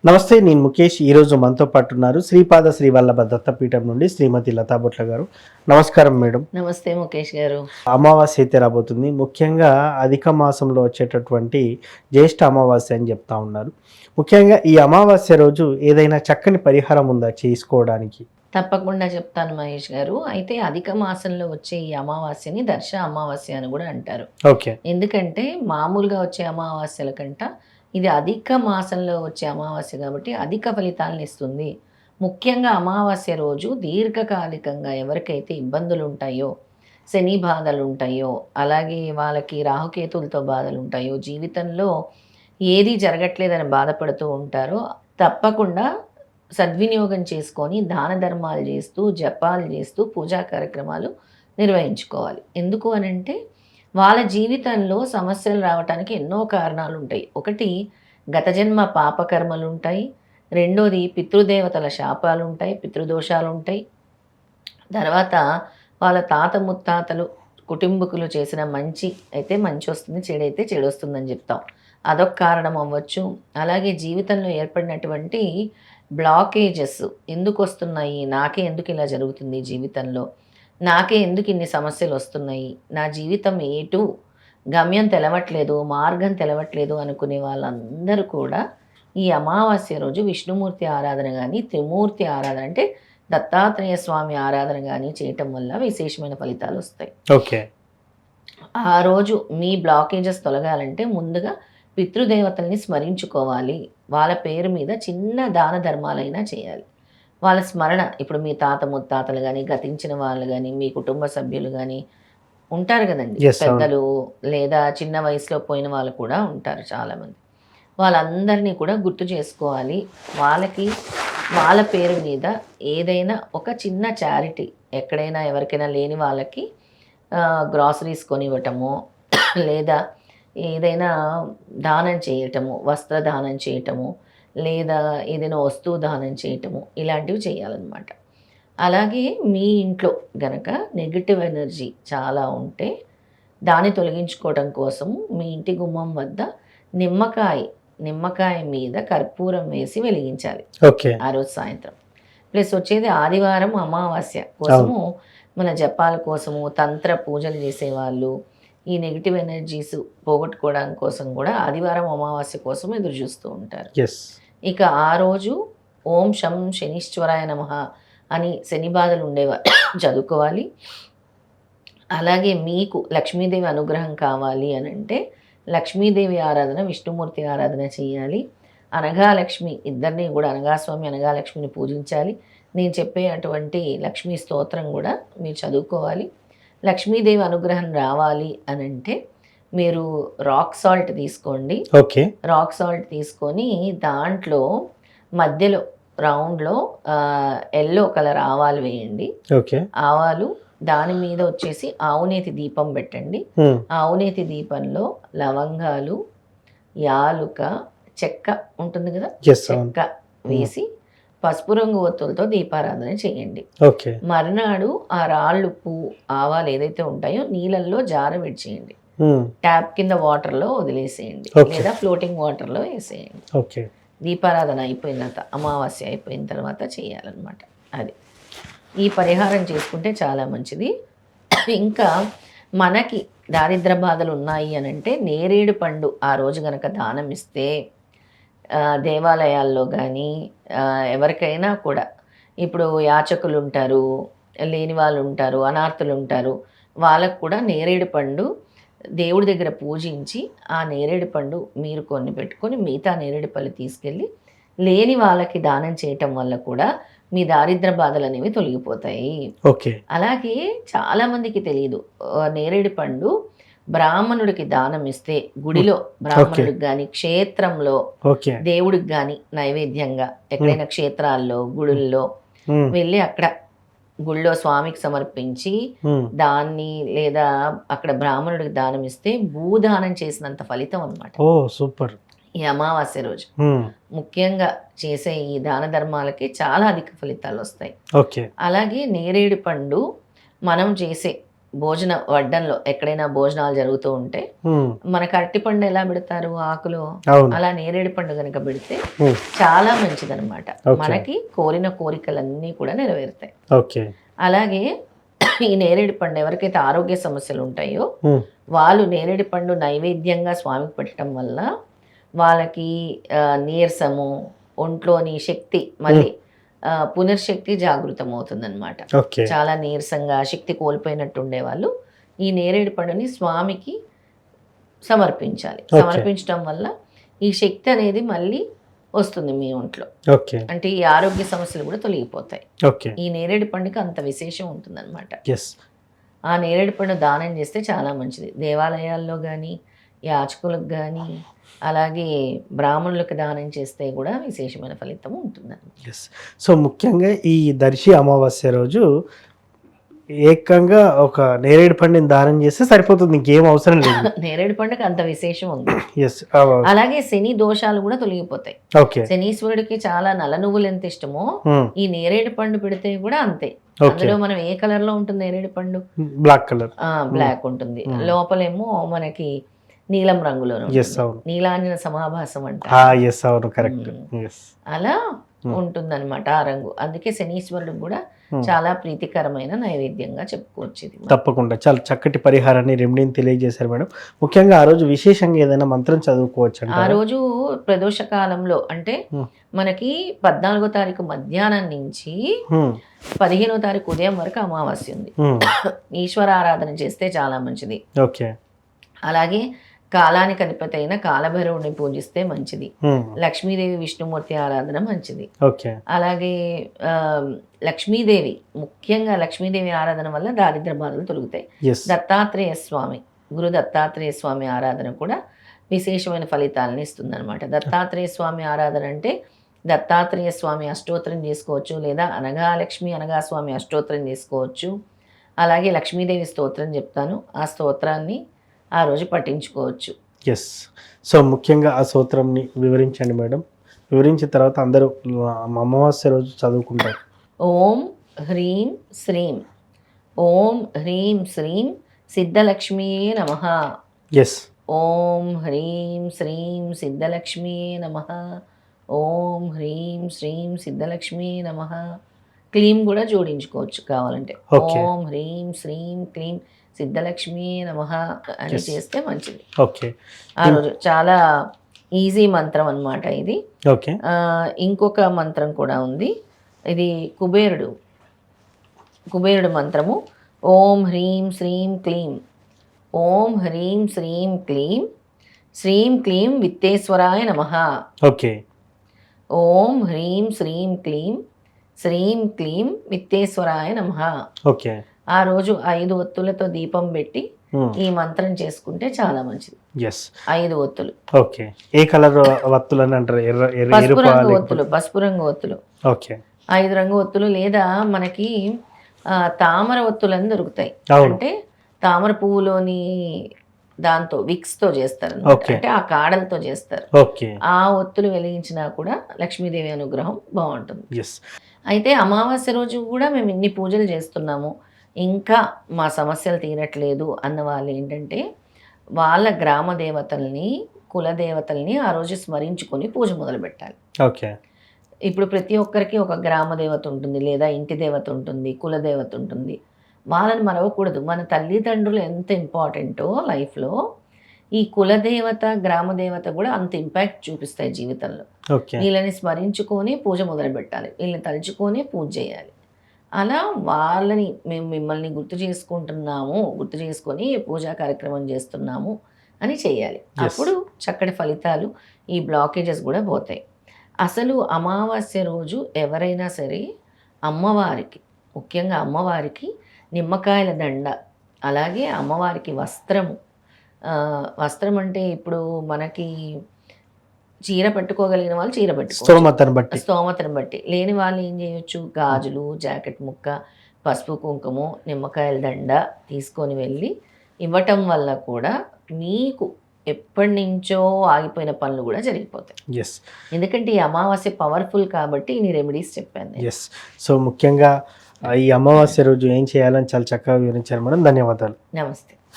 నమస్తే, నేను ముఖేష్. ఈరోజు మనతో పాటు ఉన్నారు శ్రీపాద శ్రీవల్లభ దత్తపీఠం నుండి శ్రీమతి లతాబొట్ల గారు. నమస్కారం మేడం. నమస్తే ముఖేష్ గారు. అమావాస్య అయితే రాబోతుంది. ముఖ్యంగా అధిక మాసంలో వచ్చేటటువంటి జ్యేష్ఠ అమావాస్య అని చెప్తా ఉన్నారు. ముఖ్యంగా ఈ అమావాస్య రోజు ఏదైనా చక్కని పరిహారం ఉందా చేసుకోవడానికి? తప్పకుండా చెప్తాను మహేష్ గారు. అయితే అధిక మాసంలో వచ్చే ఈ అమావాస్యని దర్శ అమావాస్య అని కూడా అంటారు. ఓకే. ఎందుకంటే మామూలుగా వచ్చే అమావాస్యల కంట ఇది అధిక మాసంలో వచ్చే అమావాస్య కాబట్టి అధిక ఫలితాలను ఇస్తుంది. ముఖ్యంగా అమావాస్య రోజు దీర్ఘకాలికంగా ఎవరికైతే ఇబ్బందులు ఉంటాయో, శని బాధలు ఉంటాయో, అలాగే వాళ్ళకి రాహుకేతులతో బాధలు ఉంటాయో, జీవితంలో ఏది జరగట్లేదని బాధపడుతూ ఉంటారో తప్పకుండా సద్వినియోగం చేసుకొని దాన ధర్మాలు చేస్తూ, జపాలు చేస్తూ, పూజా కార్యక్రమాలు నిర్వహించుకోవాలి. ఎందుకు అనంటే వాళ్ళ జీవితంలో సమస్యలు రావటానికి ఎన్నో కారణాలు ఉంటాయి. ఒకటి, గత జన్మ పాపకర్మలు ఉంటాయి. రెండోది, పితృదేవతల శాపాలు ఉంటాయి, పితృదోషాలు ఉంటాయి. తర్వాత వాళ్ళ తాత ముత్తాతలు కుటుంబకులు చేసిన మంచి అయితే మంచి వస్తుంది, చెడైతే చెడు వస్తుందని చెప్తాం. అదొక కారణం అవ్వచ్చు. అలాగే జీవితంలో ఏర్పడినటువంటి బ్లాకేజెస్ ఎందుకు వస్తున్నాయి, నాకే ఎందుకు ఇలా జరుగుతుంది జీవితంలో, నాకే ఎందుకు ఇన్ని సమస్యలు వస్తున్నాయి, నా జీవితం ఏటు గమ్యం తెలవట్లేదు, మార్గం తెలవట్లేదు అనుకునే వాళ్ళందరూ కూడా ఈ అమావాస్య రోజు విష్ణుమూర్తి ఆరాధన కానీ, త్రిమూర్తి ఆరాధన అంటే దత్తాత్రేయ స్వామి ఆరాధన కానీ చేయటం వల్ల విశేషమైన ఫలితాలు వస్తాయి. ఓకే. ఆ రోజు మీ బ్లాకేజెస్ తొలగాలంటే ముందుగా పితృదేవతల్ని స్మరించుకోవాలి. వాళ్ళ పేరు మీద చిన్న దాన ధర్మాలైనా చేయాలి. వాళ్ళ స్మరణ, ఇప్పుడు మీ తాత ముత్తాతలు కానీ, గతించిన వాళ్ళు కానీ, మీ కుటుంబ సభ్యులు కానీ ఉంటారు కదండి, Yes, అవును. పెద్దలు, లేదా చిన్న వయసులో పోయిన వాళ్ళు కూడా ఉంటారు చాలామంది. వాళ్ళందరినీ కూడా గుర్తు చేసుకోవాలి. వాళ్ళకి వాళ్ళ పేరు మీద ఏదైనా ఒక చిన్న చారిటీ, ఎక్కడైనా ఎవరికైనా లేని వాళ్ళకి గ్రాసరీస్ కొనివ్వటము, లేదా ఏదైనా దానం చేయటము, వస్త్రదానం చేయటము, లేదా ఏదైనా వస్తువు దానం చేయటము, ఇలాంటివి చేయాలన్నమాట. అలాగే మీ ఇంట్లో గనక నెగిటివ్ ఎనర్జీ చాలా ఉంటే దాన్ని తొలగించుకోవడం కోసం మీ ఇంటి గుమ్మం వద్ద నిమ్మకాయ మీద కర్పూరం వేసి వెలిగించాలి ఓకే. ఆ రోజు సాయంత్రం. ప్లస్ వచ్చేది ఆదివారం అమావాస్య కోసము, మన జపాల కోసము, తంత్ర పూజలు చేసేవాళ్ళు ఈ నెగిటివ్ ఎనర్జీస్ పోగొట్టుకోవడం కోసం కూడా ఆదివారం అమావాస్య కోసం ఎదురు చూస్తూ ఉంటారు. ఎస్. ఇక ఆ రోజు ఓం శం శనీశ్వరాయ నమః అని శని బాధలు ఉండేవారు చదువుకోవాలి. అలాగే మీకు లక్ష్మీదేవి అనుగ్రహం కావాలి అని అంటే లక్ష్మీదేవి ఆరాధన, విష్ణుమూర్తి ఆరాధన చేయాలి. అనఘాలక్ష్మి ఇద్దరిని కూడా, అనఘాస్వామి అనఘాలక్ష్మిని పూజించాలి. నేను చెప్పే అటువంటి లక్ష్మీ స్తోత్రం కూడా మీరు చదువుకోవాలి. లక్ష్మీదేవి అనుగ్రహం రావాలి అని అంటే మీరు రాక్ సాల్ట్ తీసుకోండి. ఓకే. రాక్ సాల్ట్ తీసుకొని దాంట్లో మధ్యలో రౌండ్లో ఎల్లో కలర్ ఆవాలు వేయండి. ఓకే. ఆవాలు, దాని మీద వచ్చేసి ఆవునేతి దీపం పెట్టండి. ఆవునేతి దీపంలో లవంగాలు, యాలుక, చెక్క ఉంటుంది కదా, Yes, అవును. చెక్క వేసి పసుపు రంగు ఒత్తులతో దీపారాధన చేయండి. ఓకే. మర్నాడు ఆ రాళ్ళు, పువ్వు, ఆవాలు ఏదైతే ఉంటాయో నీళ్ళల్లో జార విడిచేయండి. ట్యాప్ కింద వాటర్లో వదిలేసేయండి, Okay. లేదా ఫ్లోటింగ్ వాటర్లో వేసేయండి. ఓకే. దీపారాధన అయిపోయిన తర్వాత, అమావాస్య అయిపోయిన తర్వాత చేయాలన్నమాట. అది ఈ పరిహారం చేసుకుంటే చాలా మంచిది. ఇంకా మనకి దారిద్ర బాధలు ఉన్నాయి అని అంటే నేరేడు పండు ఆ రోజు కనుక దానం ఇస్తే దేవాలయాల్లో కానీ ఎవరికైనా కూడా, ఇప్పుడు యాచకులు ఉంటారు, లేని వాళ్ళు ఉంటారు, అనార్థులు ఉంటారు, వాళ్ళకు కూడా నేరేడు పండు దేవుడి దగ్గర పూజించి ఆ నేరేడు పండు మీరు కొన్ని పెట్టుకొని మిగతా నేరేడు పళ్ళు తీసుకెళ్ళి లేని వాళ్ళకి దానం చేయటం వల్ల కూడా మీ దారిద్ర బాధలు అనేవి తొలగిపోతాయి. ఓకే. అలాగే చాలామందికి తెలియదు, నేరేడు పండు బ్రాహ్మణుడికి దానం ఇస్తే గుడిలో బ్రాహ్మణుడికి కానీ, క్షేత్రంలో ఓకే. దేవుడికి కానీ నైవేద్యంగా ఎక్కడైనా క్షేత్రాల్లో, గుడుల్లో వెళ్ళి అక్కడ గుళ్ళో స్వామికి సమర్పించి దాన్ని, లేదా అక్కడ బ్రాహ్మణుడికి దానం ఇస్తే భూదానం చేసినంత ఫలితం అన్నమాట. ఓ సూపర్. ఈ అమావాస్య రోజు ముఖ్యంగా చేసే ఈ దాన ధర్మాలకి చాలా అధిక ఫలితాలు వస్తాయి. ఓకే. అలాగే నేరేడు పండు మనం చేసే భోజన వడ్డంలో ఎక్కడైనా భోజనాలు జరుగుతూ ఉంటే మనకు అరటిపండు ఎలా పెడతారు ఆకులు, అవును. అలా నేరేడు పండు కనుక పెడితే ఉమ్, చాలా మంచిదన్నమాట. Okay. మనకి కోరిన కోరికలన్నీ కూడా నెరవేరుతాయి. ఓకే. అలాగే ఈ నేరేడు పండు ఎవరికైతే ఆరోగ్య సమస్యలు ఉంటాయో ఉమ్, వాళ్ళు నేరేడు పండు నైవేద్యంగా స్వామికి పెట్టడం వల్ల వాళ్ళకి నీరసము, ఒంట్లోని శక్తి మళ్ళీ పునర్శక్తి జాగృతం అవుతుందన్నమాట. ఓకే. చాలా నీరసంగా శక్తి కోల్పోయినట్టు ఉండేవాళ్ళు ఈ నేరేడు పండుని స్వామికి సమర్పించాలి. Okay. సమర్పించడం వల్ల ఈ శక్తి అనేది మళ్ళీ వస్తుంది మీ ఒంట్లో. ఓకే. అంటే ఈ ఆరోగ్య సమస్యలు కూడా తొలగిపోతాయి. ఓకే. ఈ నేరేడు పండుకి అంత విశేషం ఉంటుందన్నమాట. ఎస్. ఆ నేరేడు పండు దానం చేస్తే చాలా మంచిది. దేవాలయాల్లో కానీ యాచకులకు కానీ అలాగే బ్రాహ్మణులకు దానం చేస్తే కూడా విశేషమైన ఫలితం ఉంటుందండి. ఎస్. సో ముఖ్యంగా ఈ దర్శి అమావాస్య రోజు ఏకంగా ఒక నేరేడు పండుని దానం చేస్తే సరిపోతుంది, ఇంకేం అవసరం లేదు. నేరేడు పండుగ అంత విశేషం ఉంది. ఎస్. అలాగే శని దోషాలు కూడా తొలగిపోతాయి. ఓకే. శనీశ్వరుడికి చాలా నల్ల నువ్వులు ఎంత ఇష్టమో ఈ నేరేడు పండు పెడితే కూడా అంతే. ఓకే. అందులో మనం ఏ కలర్ లో ఉంటుంది నేరేడు పండు? Black colour. బ్లాక్ ఉంటుంది. లోపలేమో మనకి నీలం రంగులో ఎస్. అవును. నీలాంజన సమాభాసం అంట. ఎస్. అవును, కరెక్ట్. ఎస్. అలా ఉంటుందన్నమాట ఆ రంగు. అందుకే శనీశ్వరుడికి కూడా చాలా ప్రీతికరమైన నైవేద్యంగా చెప్పుకోవచ్చు ఇది. తప్పకుండా చాలా చక్కటి పరిహారాన్ని రెమెడీని తెలియజేశారు మేడం. ముఖ్యంగా ఆ రోజు విశేషంగా ఏదైనా మంత్రం చదువుకోవచ్చు ఆ రోజు ప్రదోష కాలంలో అంటే మనకి 14వ తారీఖు మధ్యాహ్నం నుంచి 15వ తారీఖు ఉదయం వరకు అమావాస్య ఉంది. ఈశ్వర ఆరాధన చేస్తే చాలా మంచిది. ఓకే. అలాగే కాలానికి అధిపతి అయిన కాలభైరవుడిని పూజిస్తే మంచిది. లక్ష్మీదేవి విష్ణుమూర్తి ఆరాధన మంచిది. ఓకే. అలాగే లక్ష్మీదేవి, ముఖ్యంగా లక్ష్మీదేవి ఆరాధన వల్ల దారిద్ర బాధలు తొలగుతాయి. ఎస్. దత్తాత్రేయ స్వామి, గురు దత్తాత్రేయ స్వామి ఆరాధన కూడా విశేషమైన ఫలితాలను ఇస్తుందన్నమాట. దత్తాత్రేయ స్వామి ఆరాధన అంటే దత్తాత్రేయ స్వామి అష్టోత్తరం చేసుకోవచ్చు, లేదా అనఘాలక్ష్మి అనఘా స్వామి అష్టోత్తరం చేసుకోవచ్చు. అలాగే లక్ష్మీదేవి స్తోత్రం చెప్తాను, ఆ స్తోత్రాన్ని ఆ రోజు పఠించుకోవచ్చు. ఎస్. సో ముఖ్యంగా ఆ స్తోత్రంని వివరించండి మేడం. వివరించిన తర్వాత అందరూ అమావాస్య రోజు చదువుకుంటారు. ఓం హ్రీం శ్రీం, ఓం హ్రీం శ్రీం సిద్ధలక్ష్మీయే నమః. ఎస్. ఓం హ్రీం శ్రీం సిద్ధలక్ష్మీయే నమః. ఓం హ్రీం శ్రీం సిద్ధలక్ష్మీయే నమః. క్లీం కూడా జోడించుకోవచ్చు కావాలంటే. Okay. ఓం హ్రీం శ్రీం క్లీం సిద్ధలక్ష్మి నమః అని చేస్తే మంచిది. ఓకే. ఆ రోజు చాలా ఈజీ మంత్రం అన్నమాట ఇది. ఓకే. ఇంకొక మంత్రం కూడా ఉంది. ఇది కుబేరుడు మంత్రము. ఓం హ్రీం శ్రీం క్లీం, ఓం హ్రీం శ్రీం క్లీం, శ్రీం క్లీం విత్తేశ్వరాయ నమః. ఓకే. ఓం హ్రీం శ్రీం క్లీం, శ్రీం క్లీం విత్తేశ్వరాయ నమః. ఓకే. ఆ రోజు 5 ఒత్తులతో దీపం పెట్టి ఈ మంత్రం చేసుకుంటే చాలా మంచిది. ఎస్. 5 ఒత్తులు. ఓకే. ఏ కలర్ వత్తులు అని అంటారు? పసుపు రంగు ఒత్తులు. పసుపు రంగు ఒత్తులు. ఓకే. 5 రంగు ఒత్తులు, లేదా మనకి తామర ఒత్తులు అని దొరుకుతాయి. అంటే తామర పువ్వులోని దాంతో విక్స్ తో చేస్తారు, అంటే ఆ కాడలతో చేస్తారు. ఓకే. ఆ ఒత్తులు వెలిగించినా కూడా లక్ష్మీదేవి అనుగ్రహం బాగుంటుంది. ఎస్. అయితే అమావాస్య రోజు కూడా మేము ఇన్ని పూజలు చేస్తున్నాము, ఇంకా మా సమస్యలు తీరట్లేదు అన్న వాళ్ళు ఏంటంటే వాళ్ళ గ్రామ దేవతల్ని, కులదేవతల్ని ఆ రోజు స్మరించుకొని పూజ మొదలు పెట్టాలి. ఓకే. ఇప్పుడు ప్రతి ఒక్కరికి ఒక గ్రామ దేవత ఉంటుంది, లేదా ఇంటి దేవత ఉంటుంది, కులదేవత ఉంటుంది. వాళ్ళని మరవకూడదు. మన తల్లిదండ్రులు ఎంత ఇంపార్టెంటో లైఫ్లో ఈ కులదేవత, గ్రామ దేవత కూడా అంత ఇంపాక్ట్ చూపిస్తాయి జీవితంలో. వీళ్ళని స్మరించుకొని పూజ మొదలు పెట్టాలి, వీళ్ళని తలుచుకొని పూజ చేయాలి. అలా వాళ్ళని మేము మిమ్మల్ని గుర్తు చేసుకొని పూజా కార్యక్రమం చేస్తున్నాము అని చేయాలి. అప్పుడు చక్కటి ఫలితాలు, ఈ బ్లాకేజెస్ కూడా పోతాయి. అసలు అమావాస్య రోజు ఎవరైనా సరే అమ్మవారికి, ముఖ్యంగా అమ్మవారికి నిమ్మకాయల దండ, అలాగే అమ్మవారికి వస్త్రము. వస్త్రం అంటే ఇప్పుడు మనకి చీర పెట్టుకోగలిగిన వాళ్ళు చీర పెట్టుకోవచ్చు, స్తోమతను బట్టి. లేని వాళ్ళు ఏం చేయొచ్చు, గాజులు, జాకెట్ ముక్క, పసుపు కుంకుమ, నిమ్మకాయల దండ తీసుకొని వెళ్ళి ఇవ్వటం వల్ల కూడా మీకు ఎప్పటి నుంచో ఆగిపోయిన పనులు కూడా జరిగిపోతాయి. ఎందుకంటే ఈ అమావాస్య పవర్ఫుల్ కాబట్టి ఇన్ని రెమెడీస్ చెప్పాను. సో ముఖ్యంగా ఈ అమావాస్య రోజు ఏం చేయాలని చాలా చక్కగా వివరించారు మేడం. ధన్యవాదాలు. నమస్తే.